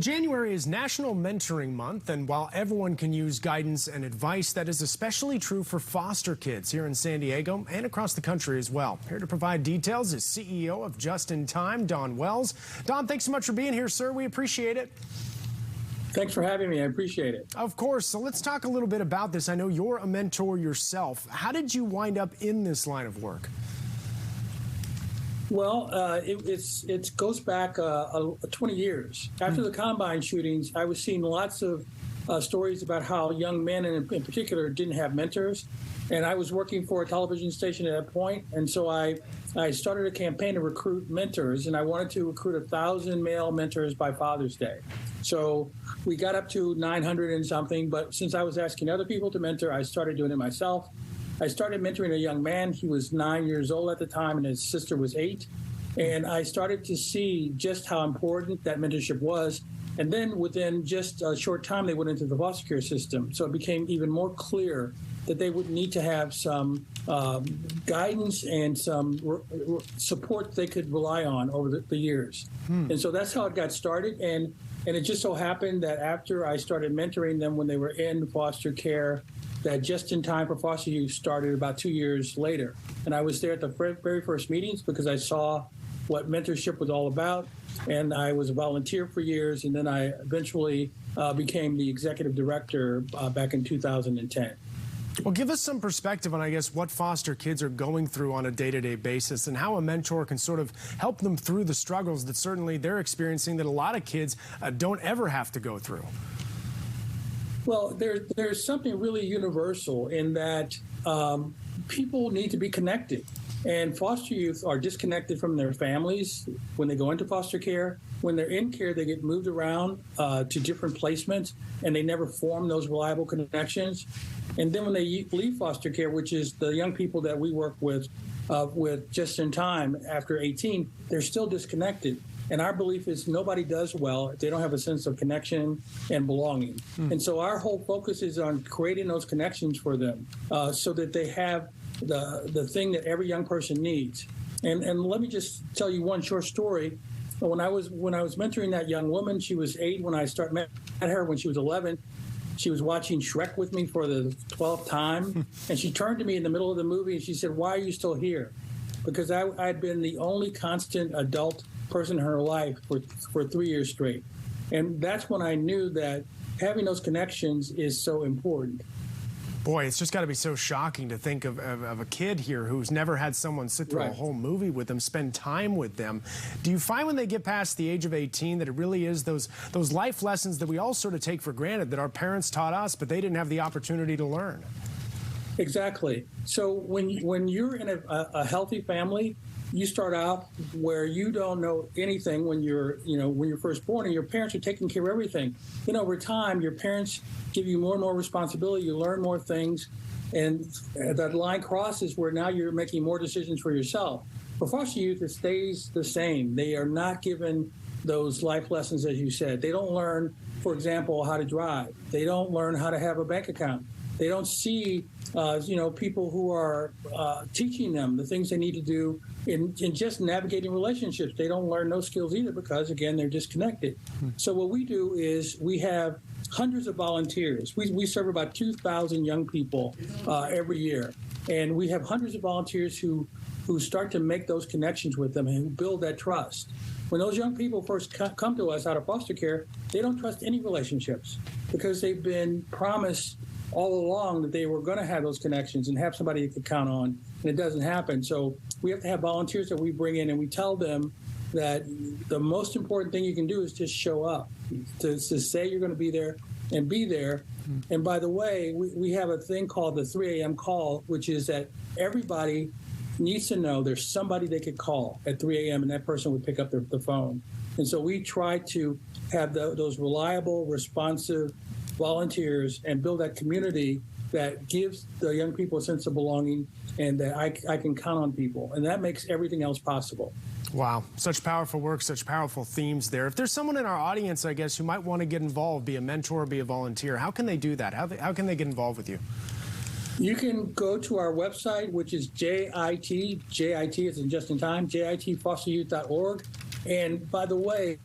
January is National Mentoring Month, and while everyone can use guidance and advice, that is especially true for foster kids here in San Diego and across the country as well. Here to provide details is CEO of Just in Time, Don Wells. Don, thanks so much for being here, sir. We appreciate it. Thanks for having me. I appreciate it. Of course. So let's talk a little bit about this. I know you're a mentor yourself. How did you wind up in this line of work? Well, it goes back 20 years. After the Columbine shootings, I was seeing lots of stories about how young men in particular didn't have mentors. And I was working for a television station at that point. And so I started a campaign to recruit mentors, and I wanted to recruit 1,000 male mentors by Father's Day. So we got up to 900 and something. But since I was asking other people to mentor, I started doing it myself. I started mentoring a young man. He was 9 years old at the time, and his sister was 8. And I started to see just how important that mentorship was. And then within just a short time, they went into the foster care system. So it became even more clear that they would need to have some guidance and some support they could rely on over the years. And so that's how it got started. And it just so happened that after I started mentoring them when they were in foster care, that Just in Time for Foster Youth started about 2 years later. And I was there at the very first meetings because I saw what mentorship was all about. And I was a volunteer for years. And then I eventually became the executive director back in 2010. Well, give us some perspective on, I guess, what foster kids are going through on a day-to-day basis and how a mentor can sort of help them through the struggles that certainly they're experiencing that a lot of kids don't ever have to go through. Well, there's something really universal in that people need to be connected. And foster youth are disconnected from their families when they go into foster care. When they're in care, they get moved around to different placements, and they never form those reliable connections. And then when they leave foster care, which is the young people that we work with Just in Time after 18, they're still disconnected. And our belief is nobody does well if they don't have a sense of connection and belonging. And so our whole focus is on creating those connections for them so that they have the thing that every young person needs. And let me just tell you one short story. When I was mentoring that young woman, she was 8 when I met her. When she was 11, she was watching Shrek with me for the 12th time. And she turned to me in the middle of the movie and she said, "Why are you still here?" Because I'd been the only constant adult person in her life for 3 years straight. And that's when I knew that having those connections is so important. Boy, it's just got to be so shocking to think of a kid here who's never had someone sit through a whole movie with them, spend time with them. Do you find when they get past the age of 18 that it really is those life lessons that we all sort of take for granted that our parents taught us, but they didn't have the opportunity to learn? Exactly. So when you're in a healthy family, you start out where you don't know anything when you're first born, and your parents are taking care of everything. Then over time, your parents give you more and more responsibility. You learn more things, and that line crosses where now you're making more decisions for yourself. For foster youth, it stays the same. They are not given those life lessons, as you said. They don't learn, for example, how to drive. They don't learn how to have a bank account. They don't see, people who are teaching them the things they need to do in just navigating relationships. They don't learn those skills either because, again, they're disconnected. So what we do is we have hundreds of volunteers. We serve about 2,000 young people every year. And we have hundreds of volunteers who start to make those connections with them and who build that trust. When those young people first come to us out of foster care, they don't trust any relationships because they've been promised all along that they were going to have those connections and have somebody they could count on, and it doesn't happen. So we have to have volunteers that we bring in, and we tell them that the most important thing you can do is just show up, to say you're going to be there and be there. And by the way, we have a thing called the 3 a.m. call, which is that everybody needs to know there's somebody they could call at 3 a.m. and that person would pick up the phone. And so we try to have those reliable, responsive volunteers and build that community that gives the young people a sense of belonging and that I can count on people. And that makes everything else possible. Wow. Such powerful work, such powerful themes there. If there's someone in our audience, I guess, who might want to get involved, be a mentor, be a volunteer, how can they do that? How can they get involved with you? You can go to our website, which is JIT is in Just in Time, jitfosteryouth.org. And by the way,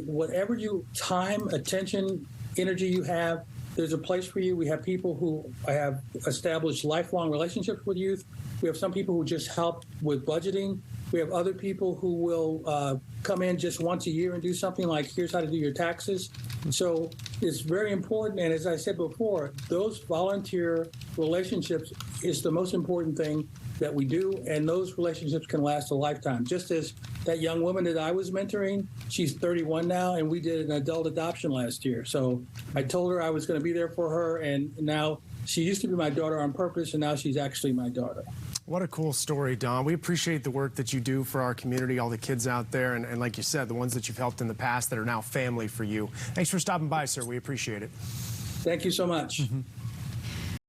whatever time, attention, energy you have, there's a place for you. We have people who have established lifelong relationships with youth. We have some people who just help with budgeting. We have other people who will come in just once a year and do something like, here's how to do your taxes. So it's very important. And as I said before, those volunteer relationships is the most important thing that we do. And those relationships can last a lifetime. Just as that young woman that I was mentoring, she's 31 now, and we did an adult adoption last year. So I told her I was going to be there for her. And now she used to be my daughter on purpose, and now she's actually my daughter. What a cool story, Don. We appreciate the work that you do for our community, all the kids out there, and like you said, the ones that you've helped in the past that are now family for you. Thanks for stopping by, sir. We appreciate it. Thank you so much.